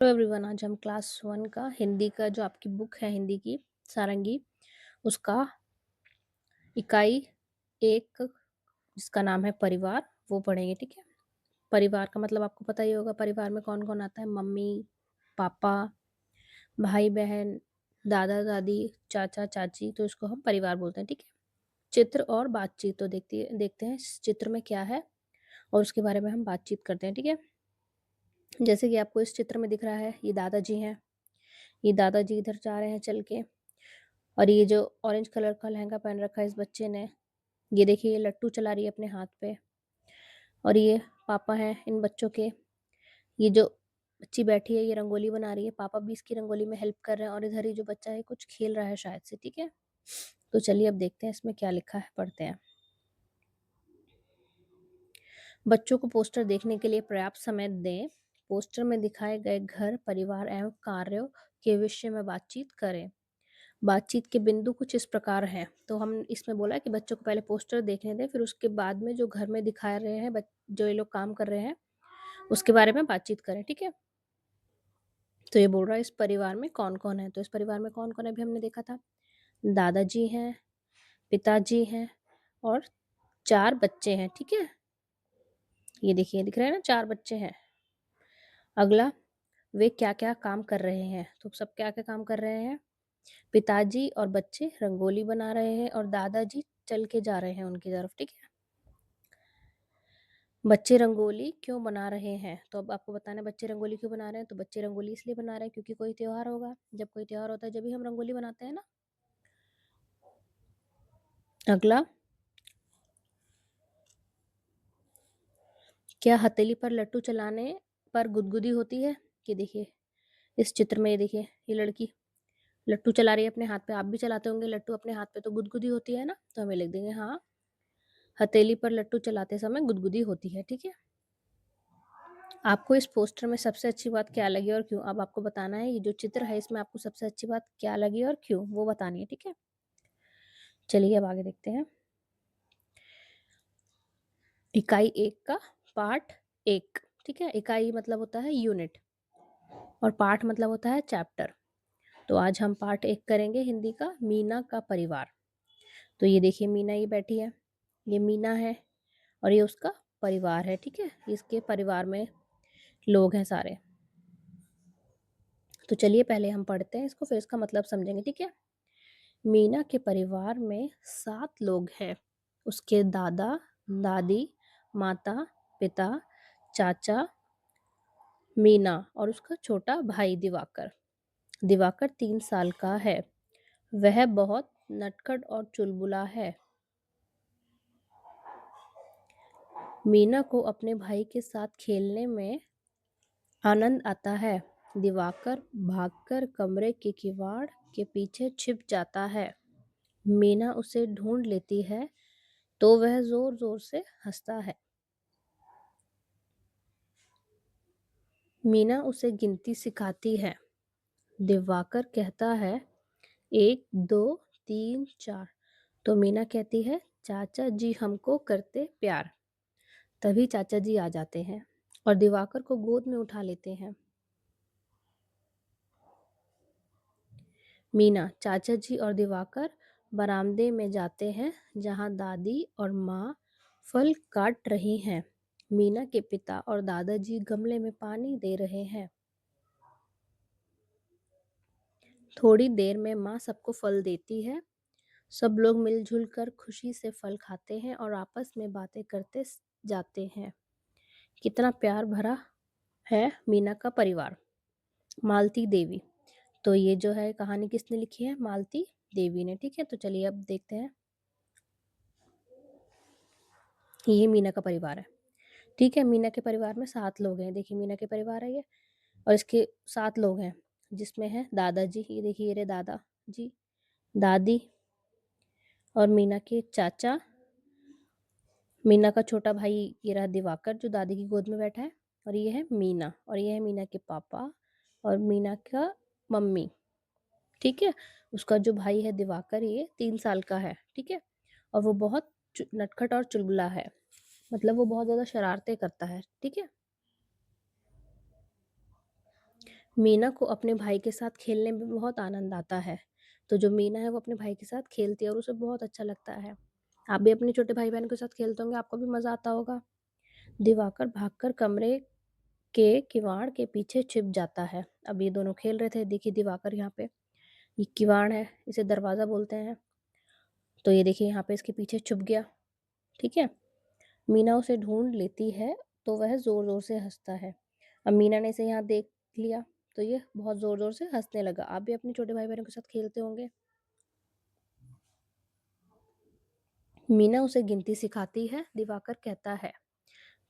Hello everyone. आज हम class one का हिंदी का जो आपकी बुक है हिंदी की सारंगी, उसका इकाई एक जिसका नाम है परिवार, वो पढ़ेंगे। ठीक है। परिवार का मतलब आपको पता ही होगा, परिवार में कौन कौन आता है। मम्मी, पापा, भाई बहन, दादा दादी, चाचा चाची, तो इसको हम परिवार बोलते हैं। ठीक है। चित्र और बातचीत, तो देखते हैं इस चित्र में क्या है और उसके बारे में हम बातचीत करते हैं। ठीक है। जैसे कि आपको इस चित्र में दिख रहा है, ये दादाजी हैं। ये दादाजी इधर जा रहे हैं चल के। और ये जो ऑरेंज कलर का लहंगा पहन रखा है इस बच्चे ने, ये देखिए ये लट्टू चला रही है अपने हाथ पे। और ये पापा हैं इन बच्चों के। ये जो बच्ची बैठी है ये रंगोली बना रही है, पापा भी इसकी रंगोली में हेल्प कर रहे हैं। और इधर ही जो बच्चा है कुछ खेल रहा है शायद से। ठीक है। तो चलिए अब देखते हैं इसमें क्या लिखा है, पढ़ते हैं। बच्चों को पोस्टर देखने के लिए पर्याप्त समय दें। पोस्टर में दिखाए गए घर, परिवार एवं कार्यों के विषय में बातचीत करें। बातचीत के बिंदु कुछ इस प्रकार हैं। तो हम इसमें बोला है कि बच्चों को पहले पोस्टर देखने दें, फिर उसके बाद में जो घर में दिखा रहे हैं जो ये लोग काम कर रहे हैं उसके बारे में बातचीत करें। ठीक है। तो ये बोल रहा है इस परिवार में कौन कौन है। तो इस परिवार में कौन कौन है अभी हमने देखा था। दादाजी हैं, पिताजी हैं और 4 बच्चे हैं। ठीक है। ये देखिए दिख रहे हैं ना, 4 बच्चे हैं। अगला, वे क्या क्या काम कर रहे हैं। तो सब क्या क्या काम कर रहे हैं। पिताजी और बच्चे रंगोली बना रहे हैं और दादाजी चल के जा रहे हैं उनकी तरफ। ठीक है। बच्चे रंगोली क्यों बना रहे हैं। तो अब आपको बताना है बच्चे रंगोली क्यों बना रहे हैं। तो बच्चे रंगोली इसलिए बना रहे हैं क्योंकि कोई त्योहार होगा। जब कोई त्योहार होता है जब भी हम रंगोली बनाते हैं ना। अगला, क्या हथेली पर लट्टू चलाने पर गुदगुदी होती है। ये देखिए इस चित्र में, ये देखिए ये लड़की लट्टू चला रही है अपने हाथ पे। आप भी चलाते होंगे लट्टू अपने हाथ पे, तो गुदगुदी होती है ना। तो हमें लिख देंगे हाँ, हथेली पर लट्टू चलाते समय गुदगुदी होती है। ठीक है। आपको इस पोस्टर में सबसे अच्छी बात क्या लगी और क्यों। अब आपको बताना है ये जो चित्र है इसमें आपको सबसे अच्छी बात क्या लगी और क्यों, वो बतानी है। ठीक है। चलिए अब आगे देखते हैं। इकाई एक का पार्ट एक। ठीक है। इकाई मतलब होता है यूनिट और पार्ट मतलब होता है चैप्टर। तो आज हम पार्ट एक करेंगे हिंदी का, मीना का परिवार। तो ये देखिए मीना ये बैठी है, ये मीना है और ये उसका परिवार है। ठीक है। इसके परिवार में लोग हैं सारे। तो चलिए पहले हम पढ़ते हैं इसको, फिर इसका मतलब समझेंगे। ठीक है। मीना के परिवार में 7 लोग हैं। उसके दादा दादी, माता पिता, चाचा, मीना और उसका छोटा भाई दिवाकर। दिवाकर 3 साल का है। वह बहुत नटखट और चुलबुला है। मीना को अपने भाई के साथ खेलने में आनंद आता है। दिवाकर भागकर कमरे के किवाड़ के पीछे छिप जाता है। मीना उसे ढूंढ लेती है तो वह जोर जोर से हंसता है। मीना उसे गिनती सिखाती है। दिवाकर कहता है 1 2 3 4। तो मीना कहती है चाचा जी हमको करते प्यार। तभी चाचा जी आ जाते हैं और दिवाकर को गोद में उठा लेते हैं। मीना, चाचा जी और दिवाकर बरामदे में जाते हैं जहां दादी और माँ फल काट रही हैं। मीना के पिता और दादाजी गमले में पानी दे रहे हैं। थोड़ी देर में माँ सबको फल देती है। सब लोग मिलजुल कर खुशी से फल खाते हैं और आपस में बातें करते जाते हैं। कितना प्यार भरा है मीना का परिवार। मालती देवी। तो ये जो है कहानी किसने लिखी है, मालती देवी ने। ठीक है। तो चलिए अब देखते हैं। ये मीना का परिवार है। ठीक है। मीना के परिवार में 7 लोग हैं। देखिए मीना के परिवार है ये और इसके 7 लोग हैं जिसमें है दादाजी, ये देखिए ये रहे दादा जी, दादी और मीना के चाचा, मीना का छोटा भाई ये रहा दिवाकर जो दादी की गोद में बैठा है, और ये है मीना और ये है मीना के पापा और मीना का मम्मी। ठीक है। उसका जो भाई है दिवाकर ये 3 साल का है। ठीक है। और वो बहुत नटखट और चुलबुला है, मतलब वो बहुत ज्यादा शरारतें करता है। ठीक है। मीना को अपने भाई के साथ खेलने में बहुत आनंद आता है। तो जो मीना है वो अपने भाई के साथ खेलती है और उसे बहुत अच्छा लगता है। आप भी अपने छोटे भाई-बहन के साथ खेलते होंगे, आपको भी मज़ा आता होगा। दिवाकर भागकर कमरे के किवाड़ के पीछे छिप जाता है। अब ये दोनों खेल रहे थे, देखिए दिवाकर यहाँ पे, ये किवाड़ है, इसे दरवाज़ा बोलते हैं। तो ये देखिए यहाँ पे इसके पीछे छुप गया, ठीक है? मीना उसे ढूँढ लेती है, तो वह ज़ोर-ज़ोर से हँसता है। अब मीना ने इसे यहाँ देख लिया, तो ये बहुत ज़ोर-ज़ोर से हँसने लगा। आप भी अपने छोटे भाई-बहनों के साथ खेलते होंगे। मीना उसे गिनती सिखाती है, दिवाकर कहता है।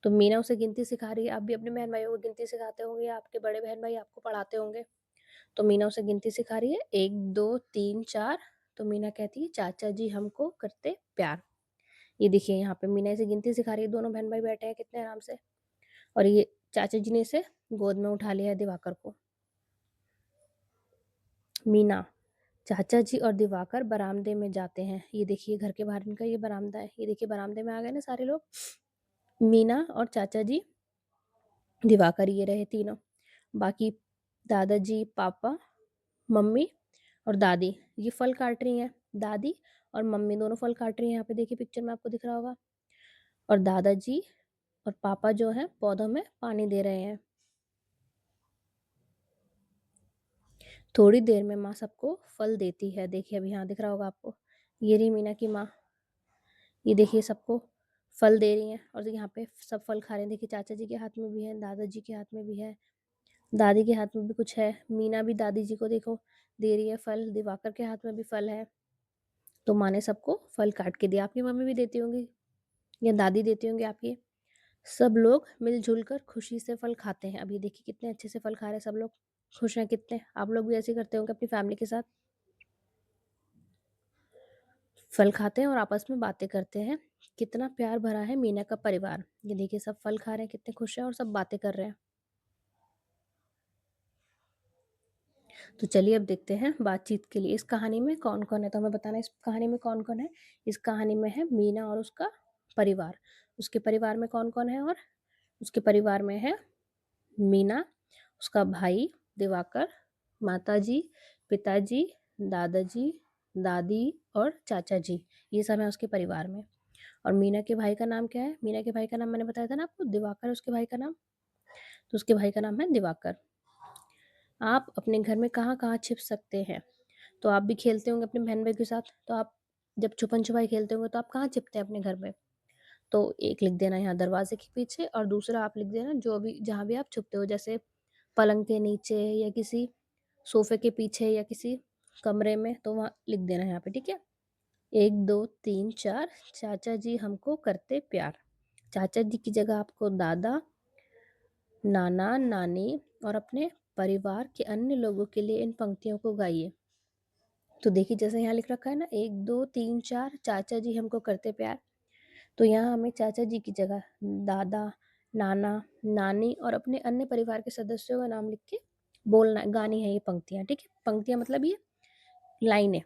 तो मीना उसे गिनती सिखा रही है, आप भी अपने बहन-भाइयों को गिनती सिखाते होंगे या आपके बड़े बहन-भाई आपको पढ़ाते होंगे। तो मीना उसे गिनती सिखा रही है, 1, 2, 3, 4। तो मीना कहती है, चाचा जी हमको करते प्यार। ये देखिए यहाँ पे मीना इसे गिनती सिखा रही है, दोनों बहन-भाई बैठे हैं कितने आराम से। और ये चाचा जी ने इसे गोद में उठा लिया है दिवाकर को। मीना, चाचा जी और दिवाकर बरामदे में जाते हैं। ये देखिए घर के बाहर इनका ये बरामदा है। ये देखिए बरामदे में आ गए ना सारे लोग। मीना और चाचा जी, दिवाकर ये रहे तीनों। बाकी दादाजी, पापा, मम्मी और दादी ये फल काट रही हैं। दादी और मम्मी दोनों फल काट रही हैं। यहाँ पे देखिए पिक्चर में आपको दिख रहा होगा। और दादाजी और पापा जो हैं पौधों में पानी दे रहे हैं। थोड़ी देर में माँ सबको फल देती है। देखिए अभी यहाँ दिख रहा होगा आपको। ये रही मीना की माँ। ये देखिए सबको फल दे रही हैं और यहाँ पे सब फल खा रहे हैं। देखिए चाचा जी के हाथ में भी है, दादाजी के हाथ में भी है, दादी के हाथ में भी कुछ है। मीना भी दादी जी को देखो दे रही है फल, दिवाकर के हाथ में भी फल है। तो माँ ने सबको फल काट के दिया। आपकी मम्मी भी देती होंगी या दादी देती होंगी आपकी। सब लोग मिल-जुल कर खुशी से फल खाते हैं। अब ये देखिए कितने अच्छे से फल खा रहे हैं सब लोग, खुश हैं कितने। आप लोग भी ऐसे ही करते होंगे अपनी फैमिली के साथ। फल खाते हैं और आपस में बातें करते हैं। कितना प्यार भरा है मीना का परिवार। ये देखिए सब फल खा रहे हैं, कितने खुश हैं और सब बातें कर रहे हैं। तो चलिए अब देखते हैं बातचीत के लिए इस कहानी में कौन-कौन है। तो हमें बताना है इस कहानी में कौन-कौन है। इस कहानी में है मीना और उसका परिवार। उसके परिवार में कौन-कौन है और उसके परिवार में है मीना, उसका भाई दिवाकर, माताजी, पिताजी, दादाजी, दादी और चाचा जी। ये सब है उसके परिवार में। और मीना के भाई का नाम क्या है? मीना के भाई का नाम मैंने बताया था ना आपको, दिवाकर है उसके भाई का नाम। तो उसके भाई का नाम है दिवाकर। आप अपने घर में कहाँ-कहाँ छिप सकते हैं? तो आप भी खेलते होंगे अपने बहन-भाई के साथ, तो आप जब छुपन-छुपाई खेलते होंगे तो आप कहाँ छिपते हैं अपने घर में? तो एक लिख देना यहाँ दरवाज़े के पीछे और दूसरा आप लिख देना जो भी जहाँ भी आप छुपते हो, जैसे पलंग के नीचे या किसी सोफ़े के पीछे या किसी कमरे में, तो वहाँ लिख देना यहाँ पे, ठीक है? 1, 2, 3, 4 चाचा जी हमको करते प्यार। चाचा जी की जगह आपको दादा, नाना, नानी और अपने परिवार के अन्य लोगों के लिए इन पंक्तियों को गाइए। तो देखिए जैसे यहाँ लिख रखा है ना 1, 2, 3, 4 चाचा जी हमको करते प्यार। तो यहाँ हमें चाचा जी की जगह दादा, नाना, नानी और अपने अन्य परिवार के सदस्यों का नाम लिख के बोलना गानी है ये पंक्तियाँ, ठीक है? पंक्तियाँ मतलब ये लाइनें,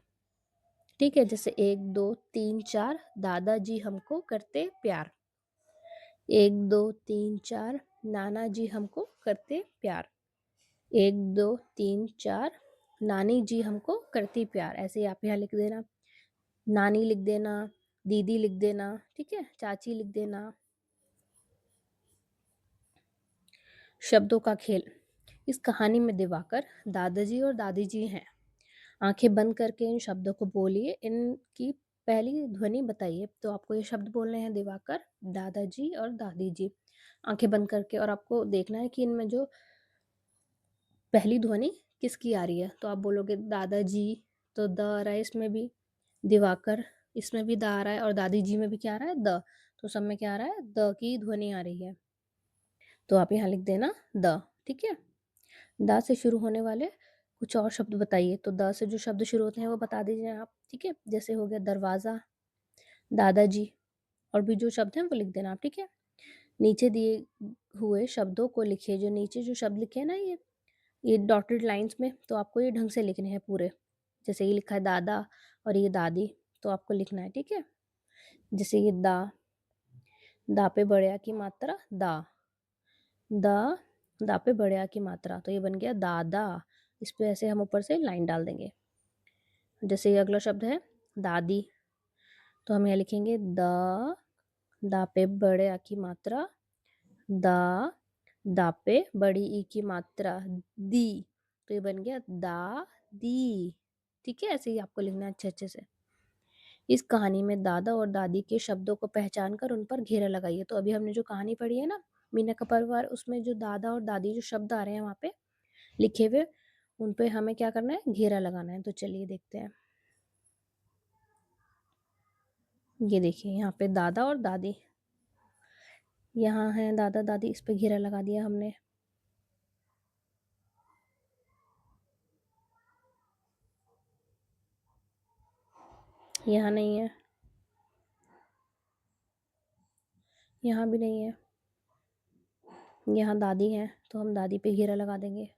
ठीक है? जैसे 1, 2, 3, 4 दादाजी हमको करते प्यार। 1, 2, 3, 4 नाना जी हमको करते प्यार। 1, 2, 3, 4 नानी जी हमको करती प्यार। ऐसे ही आप यहाँ लिख देना। नानी लिख देना, दीदी लिख देना, ठीक है? चाची लिख देना। शब्दों का खेल। इस कहानी में दिवाकर दादाजी और दादी जी हैं। आंखें बंद करके इन शब्दों को बोलिए। इनकी पहली ध्वनि बताइए। तो आपको ये शब्द बोलने हैं दिवाकर, दादाजी और दादी जी। आंखें बंद करके और आपको देखना है कि इनमें जो पहली ध्वनि किसकी आ रही है। तो आप बोलोगे दादाजी, तो द आ रहा है इसमें भी, दिवाकर इसमें भी द आ रहा है और दादी जी में भी क्या आ रहा है द। तो सब में क्या आ रहा है द की ध्वनि आ रही है। तो आप यहाँ लिख देना द, ठीक है? द से शुरू होने वाले कुछ और शब्द बताइए। तो द से जो शब्द शुरू होते हैं वो बता दीजिए आप, ठीक है? जैसे हो गया दरवाज़ा, दादाजी और भी जो शब्द हैं वो लिख देना आप, ठीक है? नीचे दिए हुए शब्दों को लिखिए। जो नीचे जो शब्द लिखे हैं ना ये डॉटेड लाइन्स में, तो आपको ये ढंग से लिखने हैं पूरे। जैसे ये लिखा है दादा और ये दादी, तो आपको लिखना है, ठीक है? जैसे ये दा, दा पे बड़े आ की मात्रा दा, द दा पे बड़े आ की मात्रा, तो ये बन गया दादा। इस पे ऐसे हम ऊपर से लाइन डाल देंगे। जैसे ये अगला शब्द है दादी, तो हम यहाँ लिखेंगे दा पे बड़े आ की मात्रा दा, दा पे बड़ी ई की मात्रा दी, तो ये बन गया दा दी। ठीक है, ऐसे ही आपको लिखना है अच्छे अच्छे से। इस कहानी में दादा और दादी के शब्दों को पहचान कर उन पर घेरा लगाइए। तो अभी हमने जो कहानी पढ़ी है ना, मीना का परिवार, उसमें जो दादा और दादी जो शब्द आ रहे हैं वहां पे लिखे हुए, उन पे हमें क्या करना है, घेरा लगाना है। तो चलिए देखते हैं। ये देखिए यहाँ पे दादा और दादी, यहाँ है दादा दादी, इस पे घेरा लगा दिया हमने। यहाँ नहीं है, यहाँ भी नहीं है। यहाँ दादी है, तो हम दादी पे घेरा लगा देंगे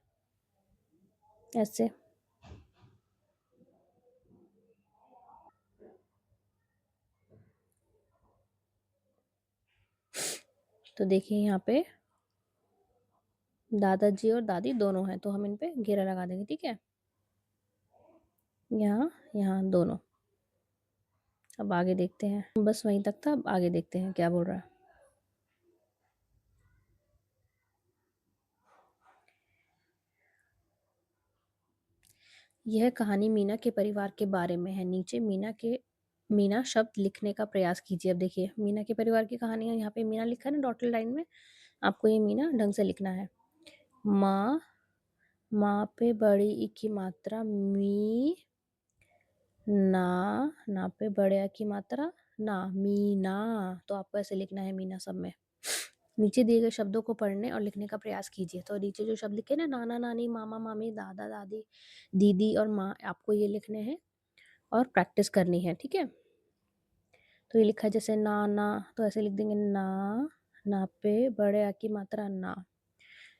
ऐसे। तो देखिए यहाँ पे दादाजी और दादी दोनों हैं, तो हम इन पे घेरा लगा देंगे। ठीक है, यहाँ यहाँ दोनों। अब आगे देखते हैं, बस वहीं तक था, अब आगे देखते हैं क्या बोल रहा है। यह कहानी मीना के परिवार के बारे में है। नीचे मीना शब्द लिखने का प्रयास कीजिए। अब देखिए मीना के परिवार की कहानी है, यहाँ पे मीना लिखा है ना डॉटेड लाइन में, आपको ये मीना ढंग से लिखना है। माँ, माँ पे बड़ी ई की मात्रा मी, ना, ना पे बड़े आ की मात्रा ना, मीना। तो आपको ऐसे लिखना है मीना सब में। नीचे दिए गए शब्दों को पढ़ने और लिखने का प्रयास कीजिए। तो नीचे जो शब्द लिखे ना, नाना नानी मामा मामी दादा दादी दीदी और माँ, आपको ये लिखने हैं और प्रैक्टिस करनी है। ठीक है, तो ये लिखा है जैसे ना, तो ऐसे लिख देंगे ना पे बड़े आ की मात्रा ना,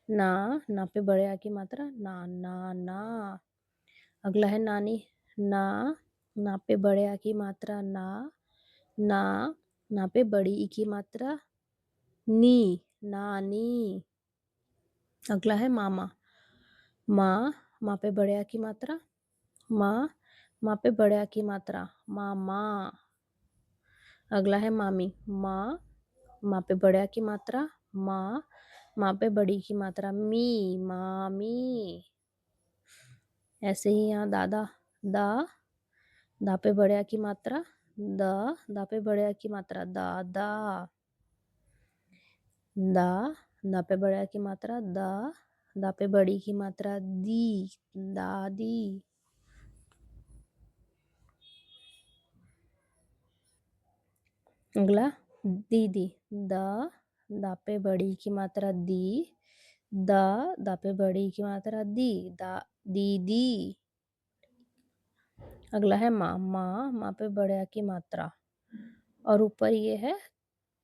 ना पे बड़े आ की मात्रा ना। अगला है नानी, ना, ना पे बड़े आ की मात्रा ना, ना पे बड़ी ई की मात्रा नी, नानी। अगला है मामा, माँ, माँ पे बड़े आ की मात्रा माँ, माँ पे बड़े आ की मात्रा मामा। अगला है मामी, माँ, माँ पे बड़े आ की मात्रा माँ, माँ पे बड़ी की मात्रा मी, मामी। ऐसे ही यहाँ दादा, दा, दा पे बड़े आ की मात्रा दा पे बड़े आ की मात्रा दादा, दा, दा पे बड़े आ की मात्रा दा पे बड़ी की मात्रा दी, दादी। अगला दीदी, दा, दा पे बड़ी की मात्रा दी, दा पे बड़ी की मात्रा दी, दीदी। अगला है माँ, माँ पे बड़े आ की मात्रा, और ऊपर ये है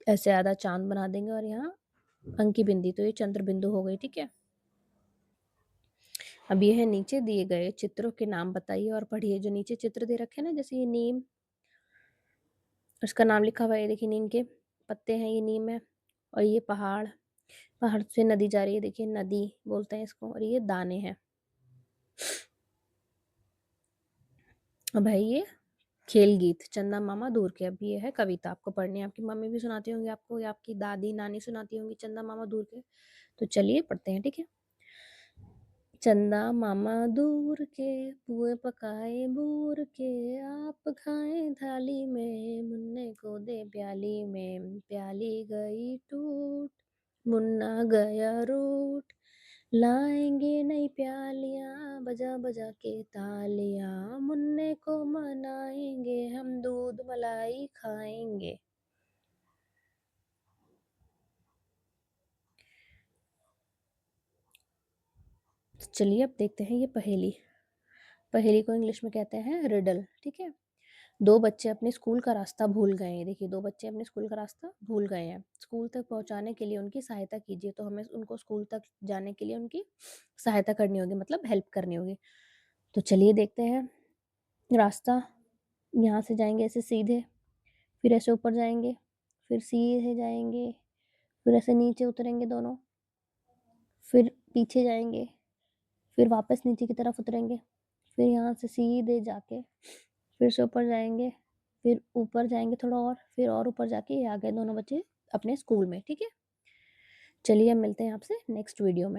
ऐसे आधा चांद बना देंगे और यहाँ अंकी बिंदी, तो ये चंद्र बिंदु हो गई। ठीक है, अब ये है नीचे दिए गए चित्रों के नाम बताइए और पढ़िए। जो नीचे चित्र दे रखे हैं ना, जैसे ये नीम, उसका नाम लिखा हुआ है, देखिए नीम के पत्ते हैं, ये नीम है। और ये पहाड़, पहाड़ से नदी जा रही है, देखिए नदी बोलते हैं इसको। और ये दाने हैं। अब है ये खेल गीत, चंदा मामा दूर के। अब ये है कविता, आपको पढ़नी है, आपकी मम्मी भी सुनाती होंगी आपको, या आपकी दादी नानी सुनाती होंगी चंदा मामा दूर के। तो चलिए पढ़ते हैं। ठीक है, चंदा मामा दूर के पुए पकाए बूर के, आप खाए थाली में मुन्ने को दे प्याली में, प्याली गई टूट मुन्ना गया रूठ, लाएंगे नई प्यालियां बजा बजा के तालियां, मुन्ने को मनाएंगे हम दूध मलाई खाएंगे। चलिए अब देखते हैं ये पहेली। पहेली को इंग्लिश में कहते हैं रिडल। ठीक है, दो बच्चे अपने स्कूल का रास्ता भूल गए हैं। देखिए दो बच्चे अपने स्कूल का रास्ता भूल गए हैं, स्कूल तक पहुंचाने के लिए उनकी सहायता कीजिए। तो हमें उनको स्कूल तक जाने के लिए उनकी सहायता करनी होगी, मतलब हेल्प करनी होगी। तो चलिए देखते हैं रास्ता। यहाँ से जाएंगे ऐसे सीधे, फिर ऐसे ऊपर जाएंगे, फिर सीधे जाएंगे, फिर ऐसे नीचे उतरेंगे दोनों, फिर पीछे जाएँगे, फिर वापस नीचे की तरफ उतरेंगे, फिर यहाँ से सीधे जाके फिर से ऊपर जाएँगे, फिर ऊपर जाएँगे थोड़ा और, फिर और ऊपर जाके ये आ गए दोनों बच्चे अपने स्कूल में, ठीक है? चलिए अब मिलते हैं आपसे नेक्स्ट वीडियो में।